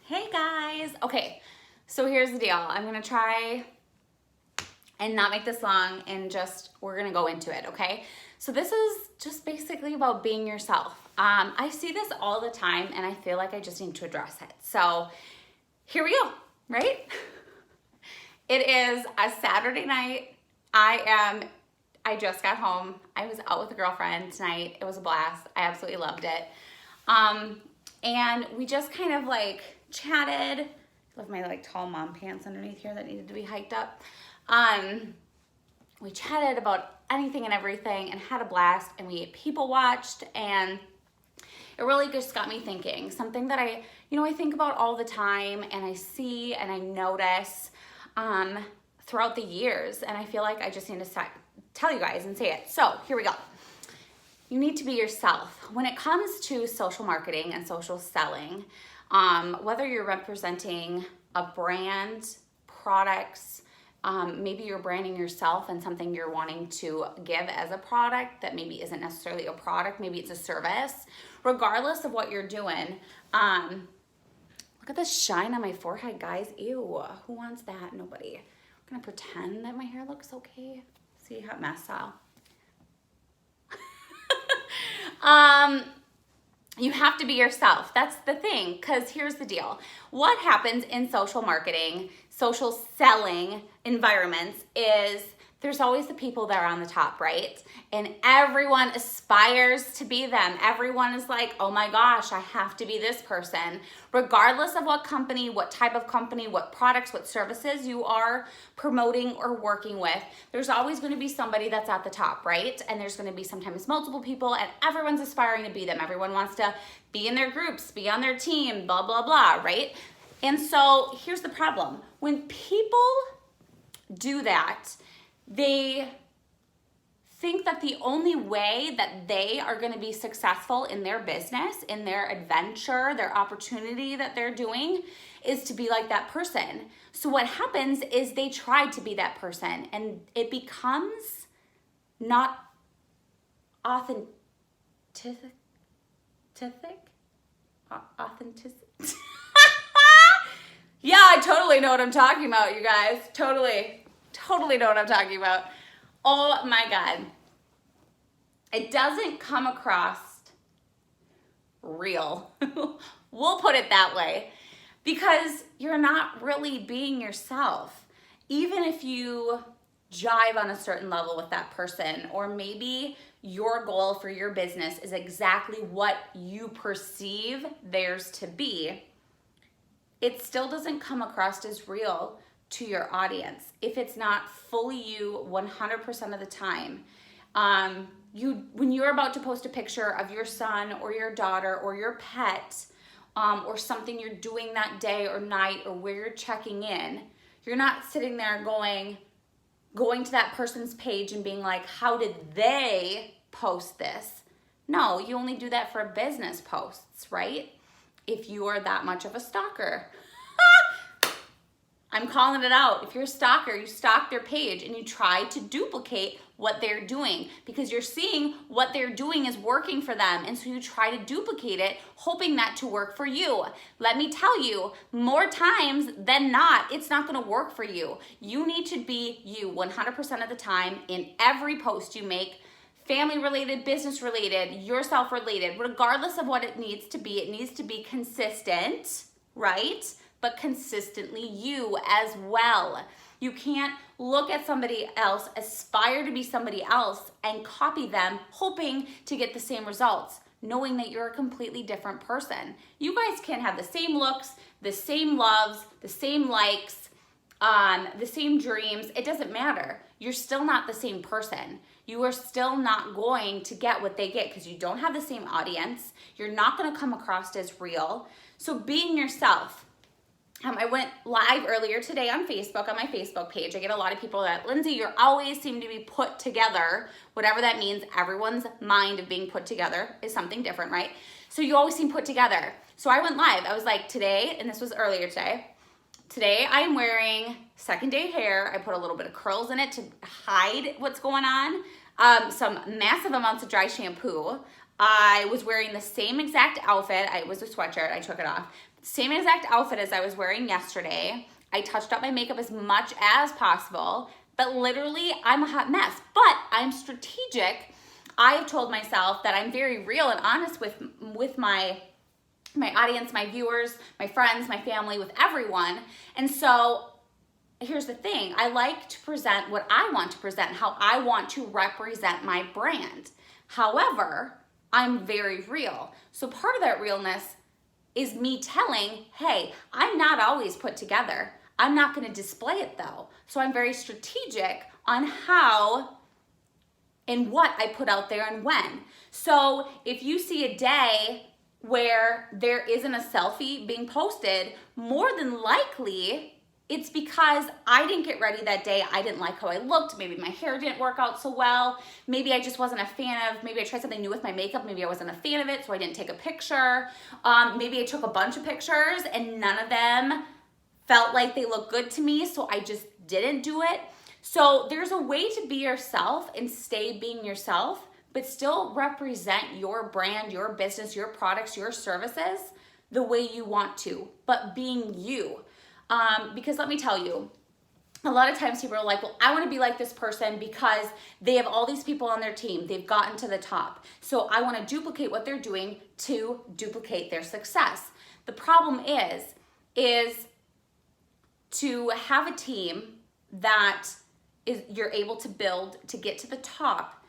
Hey guys. Okay, so here's the deal. I'm gonna try and not make this long and we're gonna go into it, okay? So this is just basically about being yourself. I see this all the time and I feel like I just need to address it. So here we go, right? It is a Saturday night. I just got home. I was out with a girlfriend tonight. It was a blast. I absolutely loved it. And we just kind of like chatted. I love my like tall mom pants underneath here that needed to be hiked up. We chatted about anything and everything and had a blast, and we people watched, and it really just got me thinking. Something that I think about all the time, and I see and I notice throughout the years, and I feel like I just need to tell you guys and say it. So here we go. You need to be yourself. When it comes to social marketing and social selling, whether you're representing a brand, products, maybe you're branding yourself and something you're wanting to give as a product that maybe isn't necessarily a product, maybe it's a service. Regardless of what you're doing, look at this shine on my forehead, guys. Ew, who wants that? Nobody. I'm gonna pretend that my hair looks okay. See how messed up. You have to be yourself. That's the thing, because here's the deal. What happens in social marketing, social selling environments is there's always the people that are on the top, right? And everyone aspires to be them. Everyone is like, oh my gosh, I have to be this person. Regardless of what company, what type of company, what products, what services you are promoting or working with, there's always going to be somebody that's at the top, right? And there's going to be sometimes multiple people, and everyone's aspiring to be them. Everyone wants to be in their groups, be on their team, blah, blah, blah, right? And so here's the problem. When people do that, they think that the only way that they are going to be successful in their business, in their adventure, their opportunity that they're doing is to be like that person. So what happens is they try to be that person, and it becomes not authentic. Yeah, I totally know what I'm talking about, you guys. Totally know what I'm talking about. Oh my God. It doesn't come across real. We'll put it that way. Because you're not really being yourself. Even if you jive on a certain level with that person, or maybe your goal for your business is exactly what you perceive theirs to be, it still doesn't come across as real to your audience if it's not fully you 100% of the time. When you're about to post a picture of your son or your daughter or your pet, or something you're doing that day or night, or where you're checking in, you're not sitting there going to that person's page and being like, how did they post this? No, you only do that for business posts, right? If you are that much of a stalker. I'm calling it out. If you're a stalker, you stalk their page and you try to duplicate what they're doing because you're seeing what they're doing is working for them. And so you try to duplicate it, hoping that to work for you. Let me tell you, more times than not, it's not gonna work for you. You need to be you 100% of the time in every post you make, family related, business related, yourself related, regardless of what it needs to be consistent, right? But consistently you as well. You can't look at somebody else, aspire to be somebody else, and copy them, hoping to get the same results, knowing that you're a completely different person. You guys can have the same looks, the same loves, the same likes, the same dreams. It doesn't matter. You're still not the same person. You are still not going to get what they get because you don't have the same audience. You're not going to come across as real. So being yourself. I went live earlier today on Facebook, on my Facebook page. I get a lot of people that, Lindsay, you always seem to be put together. Whatever that means, everyone's mind of being put together is something different, right? So you always seem put together. So I went live. I was like, today, and this was earlier today I am wearing second day hair. I put a little bit of curls in it to hide what's going on. Some massive amounts of dry shampoo. I was wearing the same exact outfit. It was a sweatshirt. I took it off. Same exact outfit as I was wearing yesterday. I touched up my makeup as much as possible, but literally I'm a hot mess. But I'm strategic. I have told myself that I'm very real and honest with my audience, my viewers, my friends, my family, with everyone. And so here's the thing. I like to present what I want to present, how I want to represent my brand. However, I'm very real. So part of that realness is me telling, hey, I'm not always put together. I'm not going to display it though. So I'm very strategic on how and what I put out there and when. So if you see a day where there isn't a selfie being posted, more than likely it's because I didn't get ready that day. I didn't like how I looked. Maybe my hair didn't work out so well. Maybe I just wasn't a fan of, maybe I tried something new with my makeup. Maybe I wasn't a fan of it, so I didn't take a picture. Maybe I took a bunch of pictures and none of them felt like they looked good to me, so I just didn't do it. So there's a way to be yourself and stay being yourself, but still represent your brand, your business, your products, your services the way you want to, but being you. Because let me tell you, a lot of times people are like, well, I want to be like this person because they have all these people on their team. They've gotten to the top. So I want to duplicate what they're doing to duplicate their success. The problem is to have a team that you're able to build to get to the top.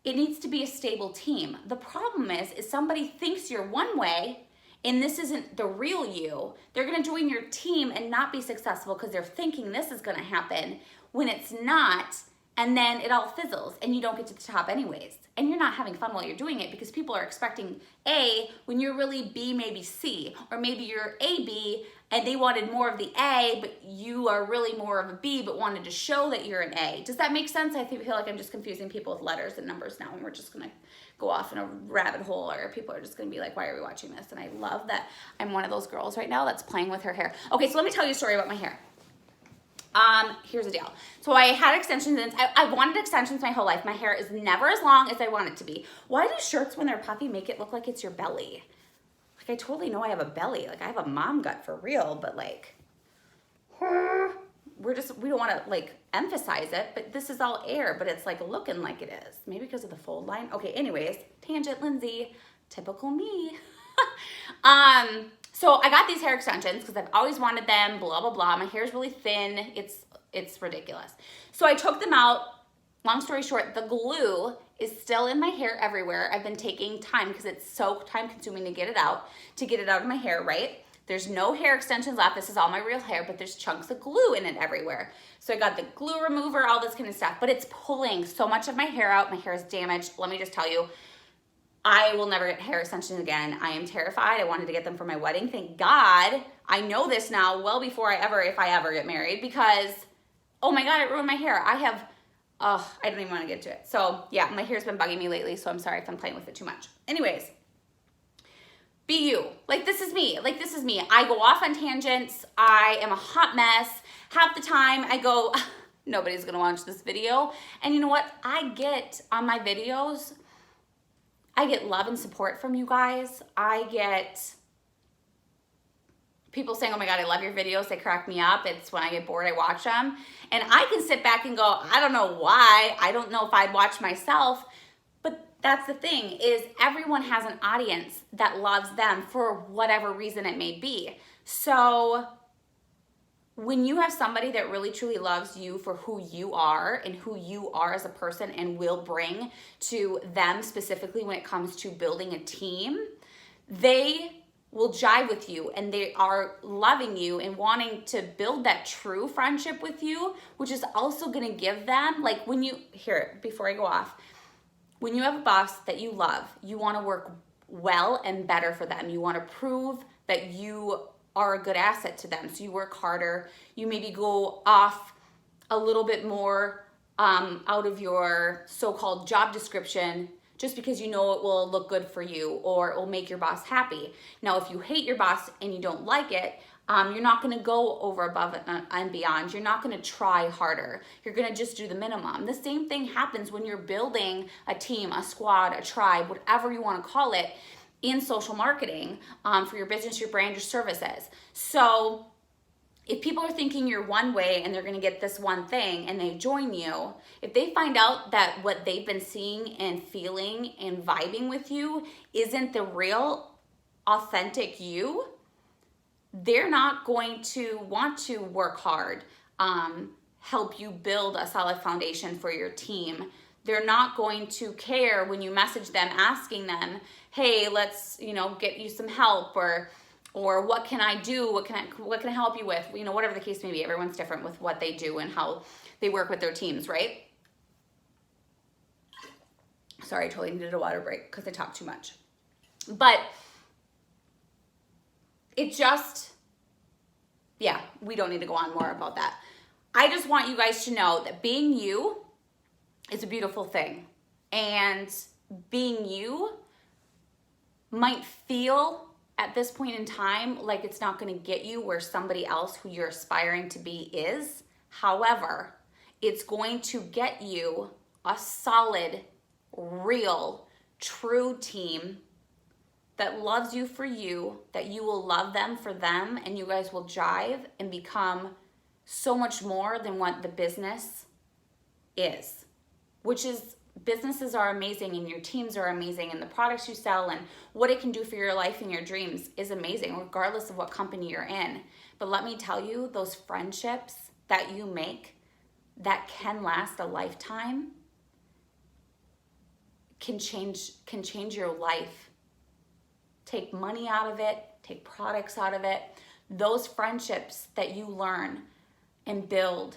It needs to be a stable team. The problem is somebody thinks you're one way and this isn't the real you. They're gonna join your team and not be successful because they're thinking this is gonna happen when it's not, and then it all fizzles and you don't get to the top anyways. And you're not having fun while you're doing it because people are expecting A when you're really B, maybe C, or maybe you're AB and they wanted more of the A, but you are really more of a B, but wanted to show that you're an A. Does that make sense? I feel like I'm just confusing people with letters and numbers now, and we're just gonna go off in a rabbit hole, or people are just gonna be like, why are we watching this? And I love that I'm one of those girls right now that's playing with her hair. Okay, so let me tell you a story about my hair. Here's the deal. So I had extensions, and I wanted extensions my whole life. My hair is never as long as I want it to be. Why do shirts, when they're puffy, make it look like it's your belly? Like, I totally know I have a belly. Like, I have a mom gut for real, but like, we don't want to like emphasize it, but this is all air, but it's like looking like it is. Maybe because of the fold line. Okay, anyways, tangent Lindsay, typical me. So I got these hair extensions because I've always wanted them, blah, blah, blah. My hair is really thin. It's ridiculous. So I took them out. Long story short, the glue is still in my hair everywhere. I've been taking time because it's so time consuming to get it out of my hair, right? There's no hair extensions left. This is all my real hair, but there's chunks of glue in it everywhere. So I got the glue remover, all this kind of stuff, but it's pulling so much of my hair out. My hair is damaged. Let me just tell you, I will never get hair extensions again. I am terrified. I wanted to get them for my wedding. Thank God I know this now well before if I ever get married, because, oh my God, it ruined my hair. I don't even want to get to it. So yeah, my hair's been bugging me lately, so I'm sorry if I'm playing with it too much. Anyways, be you. Like, this is me. Like, this is me. I go off on tangents. I am a hot mess. Half the time I go, nobody's going to watch this video. And you know what? I get on my videos, I get love and support from you guys. I get people saying, oh my God, I love your videos. They crack me up. It's when I get bored, I watch them. And I can sit back and go, I don't know why. I don't know if I'd watch myself. But that's the thing, is everyone has an audience that loves them for whatever reason it may be. So when you have somebody that really truly loves you for who you are and who you are as a person and will bring to them specifically when it comes to building a team, they will jive with you and they are loving you and wanting to build that true friendship with you, which is also going to give them, like, when you, here, before I go off, when you have a boss that you love, you want to work well and better for them. You want to prove that you are a good asset to them. So you work harder. You maybe go off a little bit more out of your so-called job description just because you know it will look good for you or it will make your boss happy. Now, if you hate your boss and you don't like it, You're not going to go over above and beyond. You're not going to try harder. You're going to just do the minimum. The same thing happens when you're building a team, a squad, a tribe, whatever you want to call it, in social marketing for your business, your brand, your services. So if people are thinking you're one way and they're going to get this one thing and they join you, if they find out that what they've been seeing and feeling and vibing with you isn't the real, authentic you, they're not going to want to work hard, help you build a solid foundation for your team. They're not going to care when you message them asking them, hey, let's, get you some help, or what can I do? What can I help you with? Whatever the case may be. Everyone's different with what they do and how they work with their teams, right? Sorry, I totally needed a water break because I talked too much. But it just, we don't need to go on more about that. I just want you guys to know that being you is a beautiful thing. And being you might feel at this point in time like it's not going to get you where somebody else who you're aspiring to be is. However, it's going to get you a solid, real, true team that loves you for you, that you will love them for them, and you guys will jive and become so much more than what the business is, which is, businesses are amazing and your teams are amazing and the products you sell and what it can do for your life and your dreams is amazing regardless of what company you're in. But let me tell you, those friendships that you make that can last a lifetime can change your life. Take money out of it, take products out of it. Those friendships that you learn and build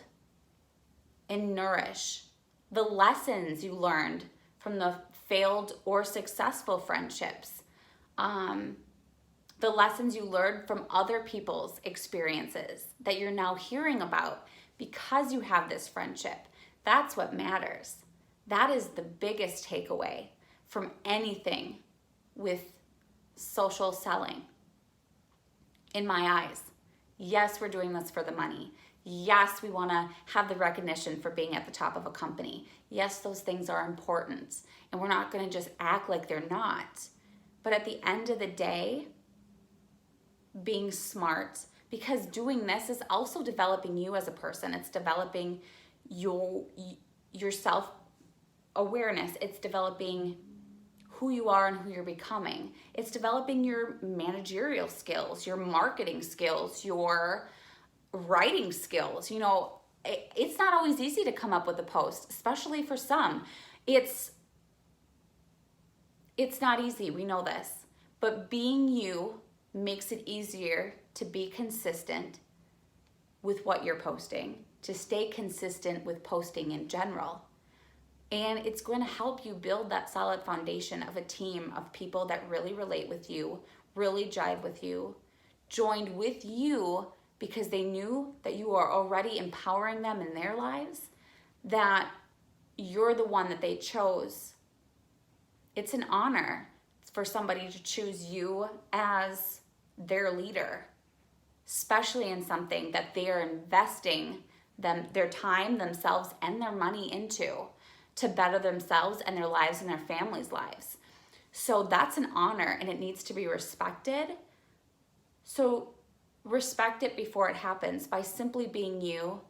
and nourish, the lessons you learned from the failed or successful friendships, the lessons you learned from other people's experiences that you're now hearing about because you have this friendship. That's what matters. That is the biggest takeaway from anything with social selling, in my eyes. Yes, we're doing this for the money. Yes, we want to have the recognition for being at the top of a company. Yes, those things are important, and we're not going to just act like they're not. But at the end of the day, being smart, because doing this is also developing you as a person. It's developing your self-awareness. It's developing who you are and who you're becoming. It's developing your managerial skills, your marketing skills, your writing skills. It's not always easy to come up with a post, especially for some. It's not easy, we know this. But being you makes it easier to be consistent with what you're posting, to stay consistent with posting in general. And it's going to help you build that solid foundation of a team of people that really relate with you, really jive with you, joined with you because they knew that you are already empowering them in their lives, that you're the one that they chose. It's an honor for somebody to choose you as their leader, especially in something that they are investing their time, themselves, and their money into to better themselves and their lives and their families' lives. So that's an honor, and it needs to be respected. So respect it before it happens by simply being you,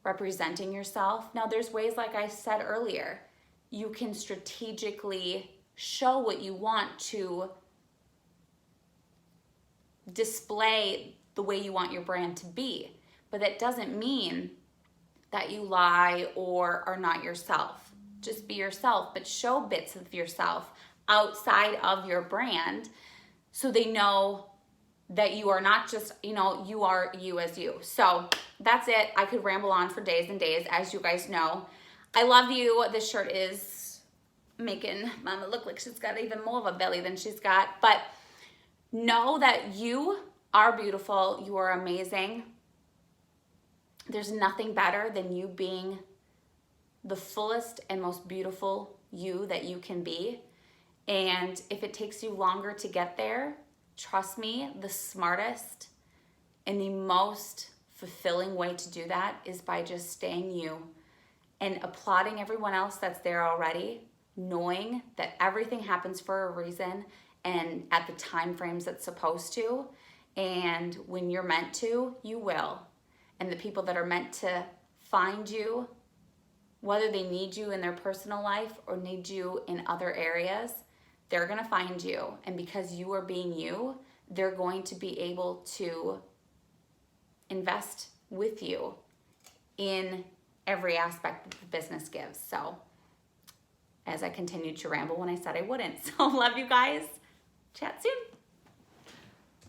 representing yourself. Now, there's ways, like I said earlier, you can strategically show what you want to display the way you want your brand to be. But that doesn't mean that you lie or are not yourself. Just be yourself, but show bits of yourself outside of your brand so they know that you are not just, you are you as you. So that's it. I could ramble on for days and days, as you guys know. I love you. This shirt is making Mama look like she's got even more of a belly than she's got. But know that you are beautiful. You are amazing. There's nothing better than you being the fullest and most beautiful you that you can be. And if it takes you longer to get there, trust me, the smartest And the most fulfilling way to do that is by just staying you and applauding everyone else that's there already, knowing that everything happens for a reason and at the time frames it's supposed to. And when you're meant to, you will. And the people that are meant to find you, whether they need you in their personal life or need you in other areas, they're gonna find you. And because you are being you, they're going to be able to invest with you in every aspect that the business gives. So, as I continued to ramble when I said I wouldn't. So, love you guys. Chat soon.